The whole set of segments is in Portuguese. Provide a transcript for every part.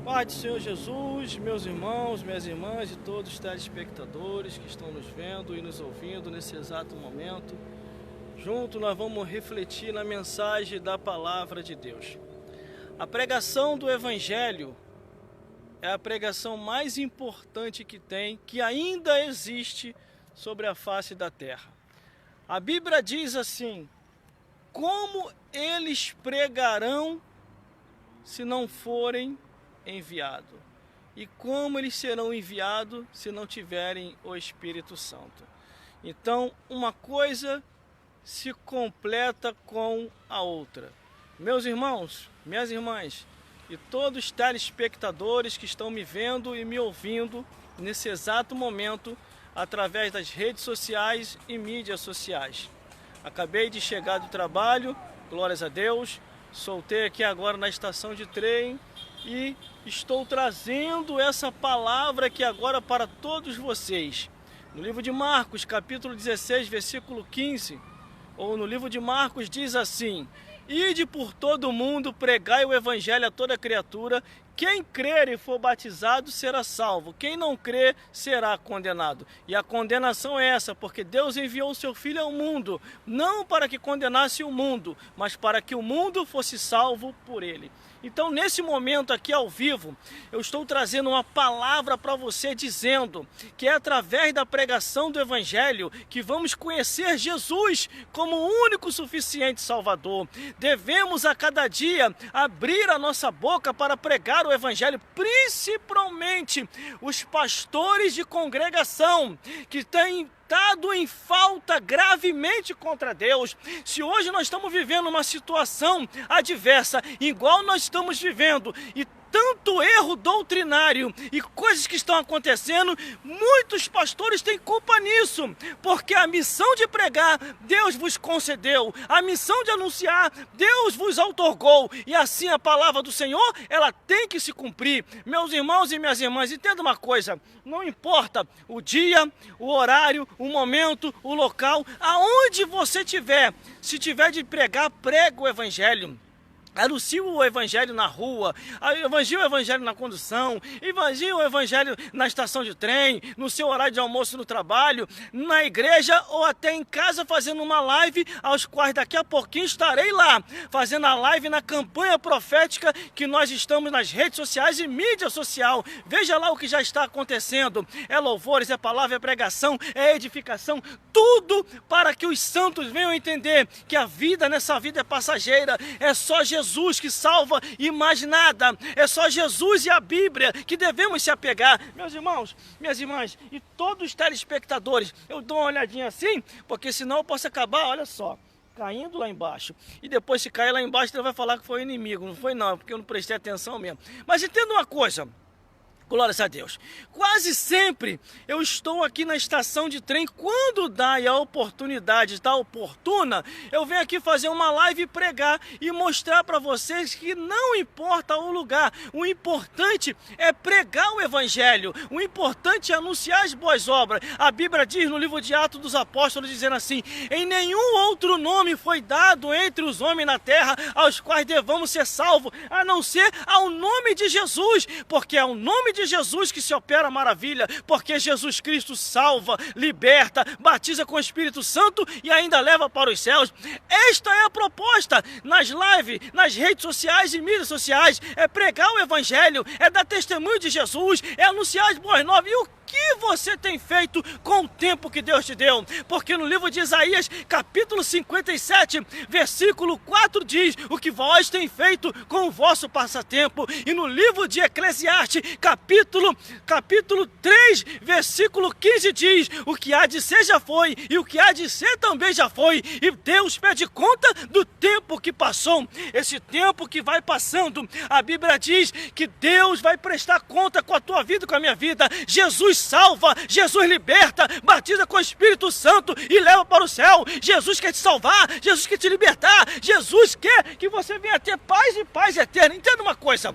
Pai do Senhor Jesus, meus irmãos, minhas irmãs e todos os telespectadores que estão nos vendo e nos ouvindo nesse exato momento. Junto nós vamos refletir na mensagem da palavra de Deus. A pregação do Evangelho é a pregação mais importante que tem, que ainda existe sobre a face da terra. A Bíblia diz assim: como eles pregarão se não forem enviados? E como eles serão enviados se não tiverem o Espírito Santo? Então, uma coisa se completa com a outra. Meus irmãos, minhas irmãs e todos os telespectadores que estão me vendo e me ouvindo nesse exato momento através das redes sociais e mídias sociais. Acabei de chegar do trabalho, glórias a Deus, soltei aqui agora na estação de trem e estou trazendo essa palavra aqui agora para todos vocês. No livro de Marcos, capítulo 16, versículo 15, ou no livro de Marcos diz assim: ide por todo o mundo, pregai o evangelho a toda criatura, quem crer e for batizado será salvo, quem não crer será condenado. E a condenação é essa, porque Deus enviou o seu Filho ao mundo, não para que condenasse o mundo, mas para que o mundo fosse salvo por ele. Então, nesse momento aqui ao vivo, eu estou trazendo uma palavra para você dizendo que é através da pregação do Evangelho que vamos conhecer Jesus como o único suficiente Salvador. Devemos a cada dia abrir a nossa boca para pregar o Evangelho, principalmente os pastores de congregação que têm estado em falta gravemente contra Deus. Se hoje nós estamos vivendo uma situação adversa, igual nós estamos vivendo, e tanto erro doutrinário e coisas que estão acontecendo, muitos pastores têm culpa nisso, porque a missão de pregar, Deus vos concedeu, a missão de anunciar, Deus vos outorgou, e assim a palavra do Senhor, ela tem que se cumprir. Meus irmãos e minhas irmãs, entenda uma coisa, não importa o dia, o horário, o momento, o local, aonde você estiver, se tiver de pregar, prega o Evangelho. Anuncie o Evangelho na rua, evangelie o Evangelho na condução, evangelie o Evangelho na estação de trem, no seu horário de almoço no trabalho, na igreja ou até em casa fazendo uma live, aos quais daqui a pouquinho estarei lá, fazendo a live na campanha profética que nós estamos nas redes sociais e mídia social. Veja lá o que já está acontecendo, é louvores, é palavra, é pregação, é edificação, tudo para que os santos venham entender que a vida nessa vida é passageira, é só Jesus que salva e mais nada, é só Jesus e a Bíblia que devemos se apegar. Meus irmãos, minhas irmãs e todos os telespectadores, eu dou uma olhadinha assim, porque senão eu posso acabar, olha só, caindo lá embaixo, e depois se cair lá embaixo ele vai falar que foi o inimigo. Não foi não, porque eu não prestei atenção mesmo. Mas entenda uma coisa, glórias a Deus, quase sempre eu estou aqui na estação de trem, quando dá e a oportunidade está oportuna, eu venho aqui fazer uma live e pregar e mostrar para vocês que não importa o lugar, o importante é pregar o Evangelho, o importante é anunciar as boas obras. A Bíblia diz no livro de Atos dos Apóstolos, dizendo assim: em nenhum outro nome foi dado entre os homens na terra aos quais devamos ser salvos, a não ser ao nome de Jesus, porque é o nome de Jesus que se opera maravilha, porque Jesus Cristo salva, liberta, batiza com o Espírito Santo e ainda leva para os céus. Esta é a proposta nas lives, nas redes sociais e mídias sociais, é pregar o Evangelho, é dar testemunho de Jesus, é anunciar as boas novas. E o que você tem feito com o tempo que Deus te deu? Porque no livro de Isaías, capítulo 57, versículo 4 diz: o que vós tem feito com o vosso passatempo. E no livro de Eclesiastes, capítulo 3, versículo 15 diz: o que há de ser já foi, e o que há de ser também já foi. E Deus pede conta do tempo que passou. Esse tempo que vai passando, a Bíblia diz que Deus vai prestar conta com a tua vida e com a minha vida. Jesus salva, Jesus liberta, batiza com o Espírito Santo e leva para o céu. Jesus quer te salvar, Jesus quer te libertar, Jesus quer que você venha ter paz e paz eterna. Entenda uma coisa,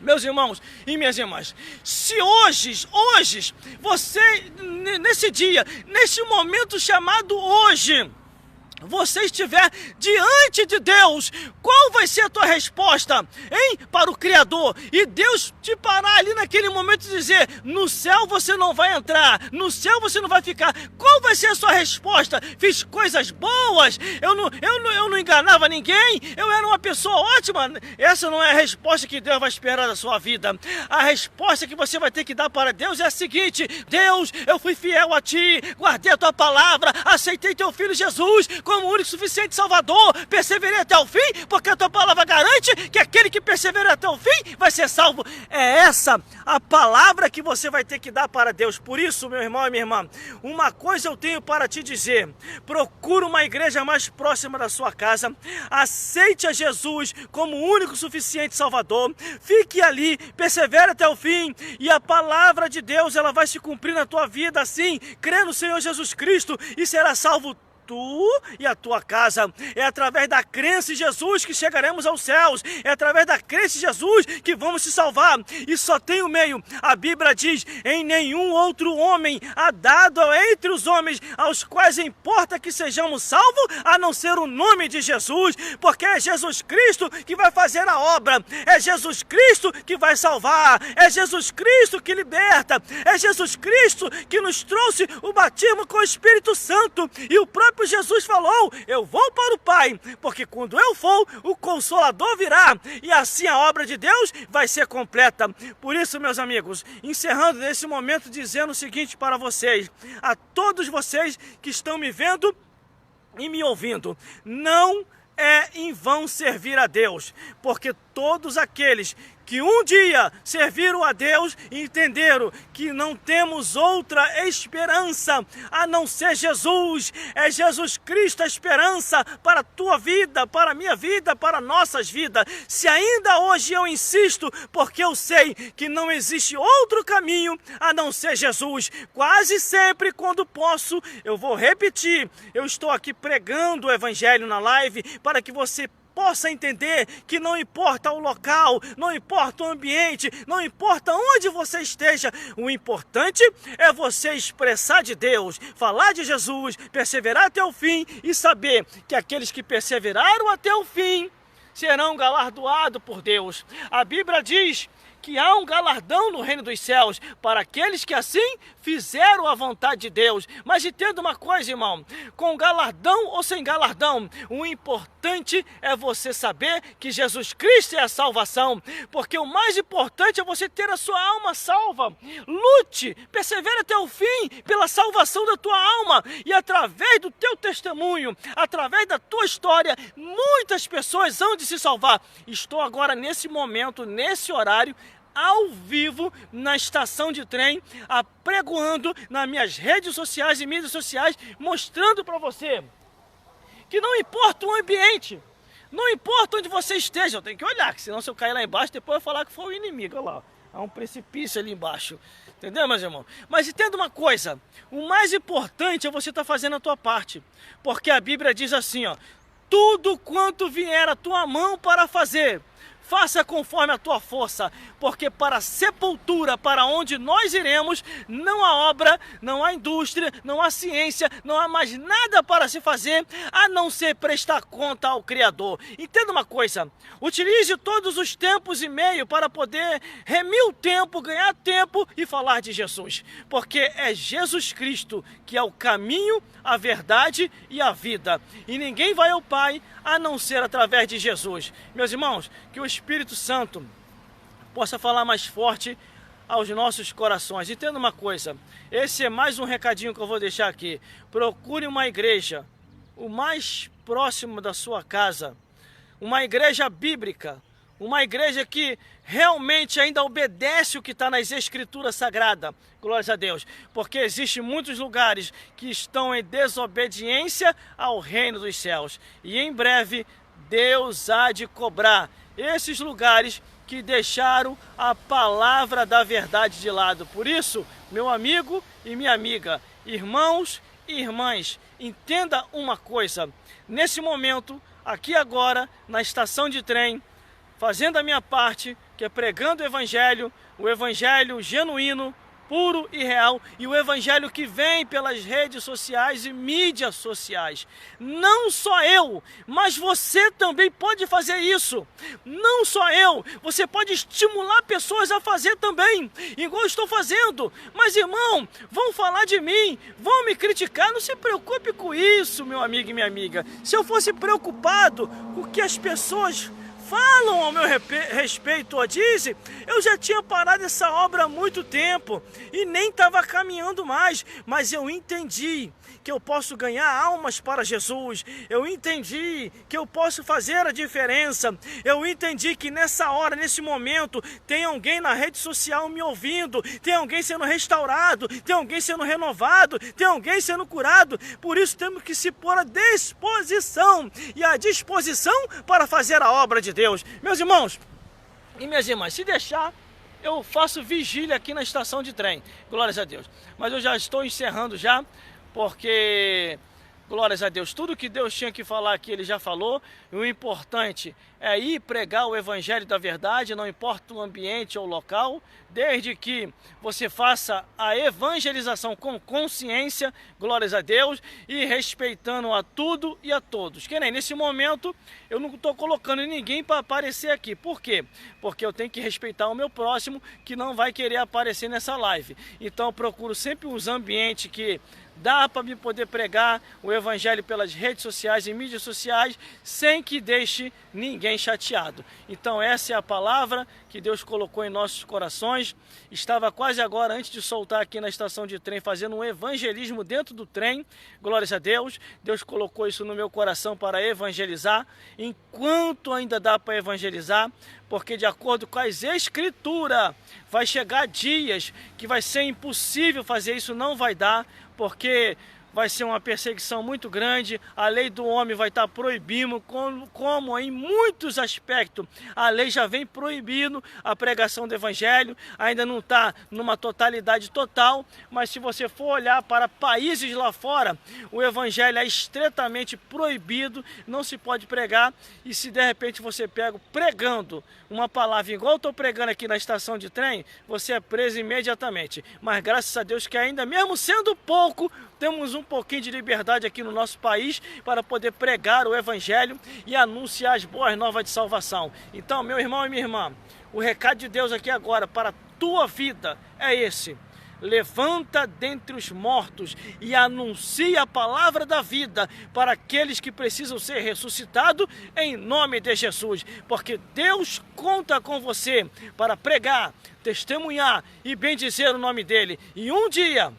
meus irmãos e minhas irmãs, se hoje, você, nesse dia, nesse momento chamado hoje, você estiver diante de Deus, qual vai ser a tua resposta, hein? Para o Criador. E Deus te parar ali naquele momento e dizer: no céu você não vai entrar, no céu você não vai ficar. Qual vai ser a sua resposta? Fiz coisas boas, eu não enganava ninguém, eu era uma pessoa ótima. Essa não é a resposta que Deus vai esperar da sua vida. A resposta que você vai ter que dar para Deus é a seguinte: Deus, eu fui fiel a Ti, guardei a Tua palavra, aceitei Teu Filho Jesus como único e suficiente Salvador, perseverei até o fim, porque a Tua palavra garante que aquele que persevera até o fim vai ser salvo. É essa a palavra que você vai ter que dar para Deus. Por isso, meu irmão e minha irmã, uma coisa eu tenho para te dizer: procura uma igreja mais próxima da sua casa, aceite a Jesus como único e suficiente Salvador, fique ali, persevere até o fim, e a palavra de Deus ela vai se cumprir na tua vida. Assim, crê no Senhor Jesus Cristo e será salvo tu e a tua casa. É através da crença em Jesus que chegaremos aos céus, é através da crença em Jesus que vamos se salvar, e só tem um meio. A Bíblia diz: em nenhum outro homem há dado entre os homens aos quais importa que sejamos salvos, a não ser o nome de Jesus, porque é Jesus Cristo que vai fazer a obra, é Jesus Cristo que vai salvar, é Jesus Cristo que liberta, é Jesus Cristo que nos trouxe o batismo com o Espírito Santo. E o próprio Jesus falou: eu vou para o Pai, porque quando eu for, o Consolador virá, e assim a obra de Deus vai ser completa. Por isso, meus amigos, encerrando nesse momento, dizendo o seguinte para vocês, a todos vocês que estão me vendo e me ouvindo: não é em vão servir a Deus, porque todos aqueles que um dia serviram a Deus e entenderam que não temos outra esperança a não ser Jesus. É Jesus Cristo a esperança para a tua vida, para a minha vida, para nossas vidas. Se ainda hoje eu insisto, porque eu sei que não existe outro caminho a não ser Jesus. Quase sempre, quando posso, eu vou repetir. Eu estou aqui pregando o Evangelho na live para que você possa entender que não importa o local, não importa o ambiente, não importa onde você esteja, o importante é você expressar de Deus, falar de Jesus, perseverar até o fim e saber que aqueles que perseveraram até o fim serão galardoados por Deus. A Bíblia diz que há um galardão no reino dos céus para aqueles que assim fizeram a vontade de Deus. Mas entenda uma coisa, irmão: com galardão ou sem galardão, o importante é você saber que Jesus Cristo é a salvação, porque o mais importante é você ter a sua alma salva. Lute, persevere até o fim pela salvação da tua alma, e através do teu testemunho, através da tua história, muitas pessoas hão de se salvar. Estou agora nesse momento, nesse horário, ao vivo na estação de trem, apregoando nas minhas redes sociais e mídias sociais, mostrando para você que não importa o ambiente, não importa onde você esteja, eu tenho que olhar, que senão se eu cair lá embaixo, depois eu vou falar que foi o inimigo. Olha lá, há um precipício ali embaixo, entendeu, meus irmãos? Mas entenda uma coisa: o mais importante é você estar fazendo a tua parte, porque a Bíblia diz assim, ó: tudo quanto vier a tua mão para fazer, faça conforme a tua força, porque para a sepultura, para onde nós iremos, não há obra, não há indústria, não há ciência, não há mais nada para se fazer, a não ser prestar conta ao Criador. Entenda uma coisa: utilize todos os tempos e meio para poder remir o tempo, ganhar tempo e falar de Jesus, porque é Jesus Cristo que é o caminho, a verdade e a vida, e ninguém vai ao Pai a não ser através de Jesus. Meus irmãos, que o Espírito Santo possa falar mais forte aos nossos corações. Entenda uma coisa: esse é mais um recadinho que eu vou deixar aqui. Procure uma igreja o mais próximo da sua casa, uma igreja bíblica, uma igreja que realmente ainda obedece o que está nas Escrituras Sagradas. Glórias a Deus, porque existem muitos lugares que estão em desobediência ao reino dos céus, e em breve Deus há de cobrar esses lugares que deixaram a palavra da verdade de lado. Por isso, meu amigo e minha amiga, irmãos e irmãs, entenda uma coisa: nesse momento, aqui agora, na estação de trem, fazendo a minha parte, que é pregando o Evangelho genuíno, puro e real, e o evangelho que vem pelas redes sociais e mídias sociais. Não só eu, mas você também pode fazer isso. Não só eu, você pode estimular pessoas a fazer também, igual eu estou fazendo. Mas irmão, vão falar de mim, vão me criticar, não se preocupe com isso, meu amigo e minha amiga. Se eu fosse preocupado com o que as pessoas falam ao meu respeito ou dizem, eu já tinha parado essa obra há muito tempo e nem estava caminhando mais, mas eu entendi que eu posso ganhar almas para Jesus, eu entendi que eu posso fazer a diferença, eu entendi que nessa hora, nesse momento, tem alguém na rede social me ouvindo, tem alguém sendo restaurado, tem alguém sendo renovado, tem alguém sendo curado, por isso temos que se pôr à disposição e à disposição para fazer a obra de Deus. Meus irmãos e minhas irmãs, se deixar, eu faço vigília aqui na estação de trem, glórias a Deus, mas eu já estou encerrando já, porque, glórias a Deus, tudo que Deus tinha que falar aqui, Ele já falou. E o importante é ir pregar o Evangelho da verdade, não importa o ambiente ou o local, desde que você faça a evangelização com consciência, glórias a Deus, e respeitando a tudo e a todos. Que nem nesse momento, eu não estou colocando ninguém para aparecer aqui. Por quê? Porque eu tenho que respeitar o meu próximo, que não vai querer aparecer nessa live. Então eu procuro sempre os ambientes que dá para me poder pregar o evangelho pelas redes sociais e mídias sociais sem que deixe ninguém chateado. Então essa é a palavra que Deus colocou em nossos corações. Estava quase agora, antes de soltar aqui na estação de trem, fazendo um evangelismo dentro do trem. Glórias a Deus. Deus colocou isso no meu coração para evangelizar, enquanto ainda dá para evangelizar, porque de acordo com as escrituras, vai chegar dias que vai ser impossível fazer isso, não vai dar, porque vai ser uma perseguição muito grande, a lei do homem vai estar proibindo, como em muitos aspectos a lei já vem proibindo a pregação do evangelho, ainda não está numa totalidade total, mas se você for olhar para países lá fora, o evangelho é estritamente proibido, não se pode pregar, e se de repente você pega pregando uma palavra igual eu estou pregando aqui na estação de trem, você é preso imediatamente, mas graças a Deus que ainda mesmo sendo pouco, temos um pouquinho de liberdade aqui no nosso país para poder pregar o evangelho e anunciar as boas novas de salvação. Então, meu irmão e minha irmã, o recado de Deus aqui agora para a tua vida é esse: levanta dentre os mortos e anuncia a palavra da vida para aqueles que precisam ser ressuscitados em nome de Jesus, porque Deus conta com você para pregar, testemunhar e bendizer o nome dele, e um dia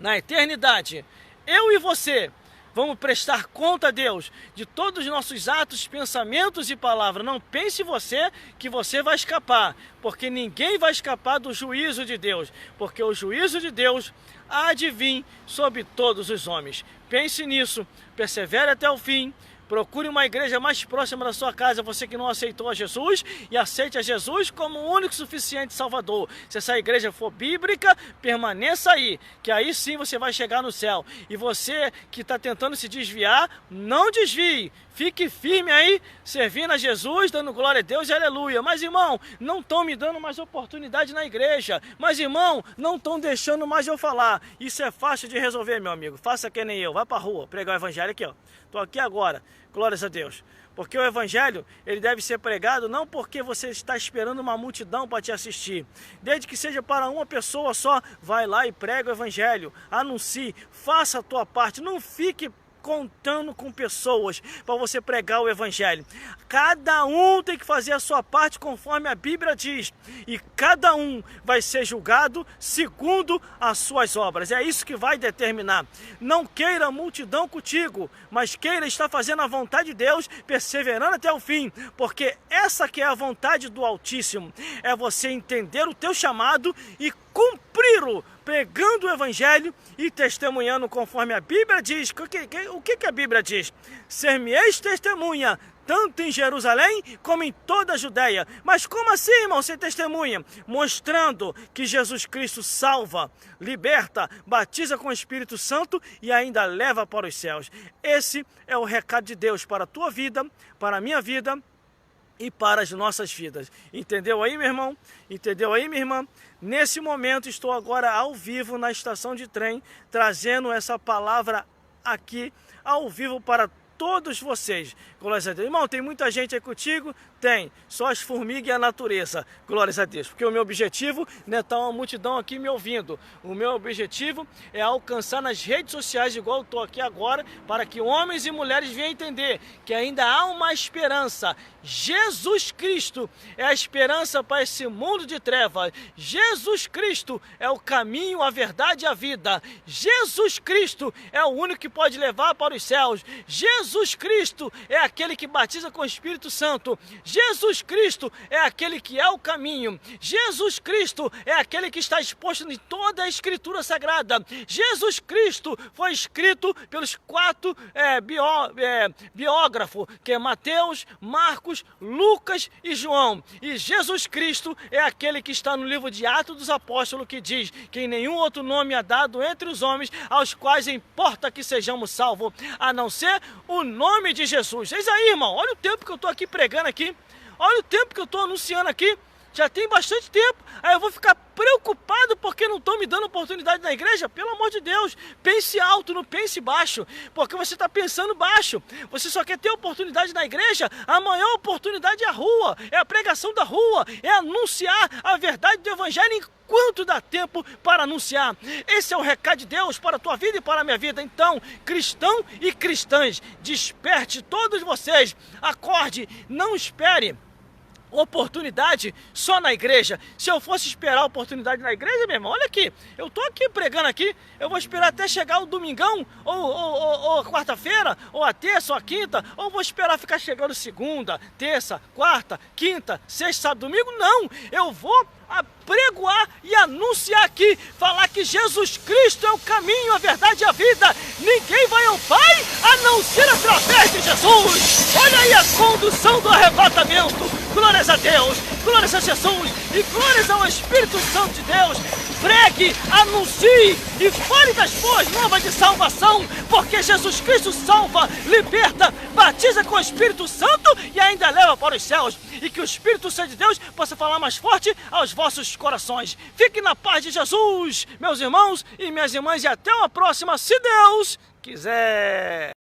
na eternidade, eu e você vamos prestar conta a Deus de todos os nossos atos, pensamentos e palavras. Não pense você que você vai escapar, porque ninguém vai escapar do juízo de Deus, porque o juízo de Deus há de vir sobre todos os homens. Pense nisso, persevere até o fim. Procure uma igreja mais próxima da sua casa, você que não aceitou a Jesus, e aceite a Jesus como o único e suficiente Salvador. Se essa igreja for bíblica, permaneça aí, que aí sim você vai chegar no céu. E você que está tentando se desviar, não desvie. Fique firme aí, servindo a Jesus, dando glória a Deus e aleluia. Mas irmão, não estão me dando mais oportunidade na igreja. Mas irmão, não estão deixando mais eu falar. Isso é fácil de resolver, meu amigo. Faça que nem eu, vai para a rua, pregar o evangelho aqui, ó. Estou aqui agora, glórias a Deus. Porque o evangelho, ele deve ser pregado não porque você está esperando uma multidão para te assistir. Desde que seja para uma pessoa só, vai lá e prega o evangelho. Anuncie, faça a tua parte, não fique contando com pessoas para você pregar o evangelho. Cada um tem que fazer a sua parte conforme a Bíblia diz, e cada um vai ser julgado segundo as suas obras. É isso que vai determinar. Não queira a multidão contigo, mas queira estar fazendo a vontade de Deus, perseverando até o fim, porque essa que é a vontade do Altíssimo, é você entender o teu chamado e cumpri-lo, pregando o evangelho e testemunhando conforme a Bíblia diz. O que a Bíblia diz? Ser-me-eis testemunha, tanto em Jerusalém como em toda a Judéia. Mas como assim, irmão, ser testemunha? Mostrando que Jesus Cristo salva, liberta, batiza com o Espírito Santo e ainda leva para os céus. Esse é o recado de Deus para a tua vida, para a minha vida, e para as nossas vidas. Entendeu aí, meu irmão? Entendeu aí, minha irmã? Nesse momento estou agora ao vivo na estação de trem, trazendo essa palavra aqui ao vivo para todos vocês. Glórias a Deus. Irmão, tem muita gente aí contigo? Tem. Só as formigas e a natureza. Glórias a Deus. Porque o meu objetivo não é estar uma multidão aqui me ouvindo. O meu objetivo é alcançar nas redes sociais, igual eu estou aqui agora, para que homens e mulheres venham entender que ainda há uma esperança. Jesus Cristo é a esperança para esse mundo de trevas. Jesus Cristo é o caminho, a verdade e a vida. Jesus Cristo é o único que pode levar para os céus. Jesus Cristo é aquele que batiza com o Espírito Santo. Jesus Cristo é aquele que é o caminho. Jesus Cristo é aquele que está exposto em toda a Escritura Sagrada. Jesus Cristo foi escrito pelos 4 biógrafos, que é Mateus, Marcos, Lucas e João. E Jesus Cristo é aquele que está no livro de Atos dos Apóstolos, que diz que nenhum outro nome é dado entre os homens aos quais importa que sejamos salvos, a não ser o nome de Jesus. Eis aí, irmão, olha o tempo que eu estou aqui pregando aqui. Olha o tempo que eu estou anunciando aqui. Já tem bastante tempo. Aí eu vou ficar preocupado porque não estão me dando oportunidade na igreja? Pelo amor de Deus, pense alto, não pense baixo. Porque você está pensando baixo. Você só quer ter oportunidade na igreja? A maior oportunidade é a rua, é a pregação da rua, é anunciar a verdade do evangelho enquanto dá tempo para anunciar. Esse é o recado de Deus para a tua vida e para a minha vida. Então, cristão e cristãs, desperte todos vocês. Acorde, não espere oportunidade só na igreja. Se eu fosse esperar oportunidade na igreja, meu irmão, olha aqui, eu tô aqui pregando aqui, eu vou esperar até chegar o domingão, ou quarta-feira, ou a terça, ou a quinta, ou vou esperar ficar chegando segunda, terça, quarta, quinta, sexta, sábado, domingo? Não, eu vou pregoar e anunciar aqui, falar que Jesus Cristo é o caminho, a verdade e a vida. Ninguém vai ao Pai a não ser através de Jesus. Olha aí a condução do arrebatamento. Glórias a Deus, glórias a Jesus e glórias ao Espírito Santo de Deus. Pregue, anuncie e fale das boas novas de salvação, porque Jesus Cristo salva, liberta, batiza com o Espírito Santo e ainda leva para os céus. E que o Espírito Santo de Deus possa falar mais forte aos vossos corações. Fiquem na paz de Jesus, meus irmãos e minhas irmãs, e até uma próxima, se Deus quiser.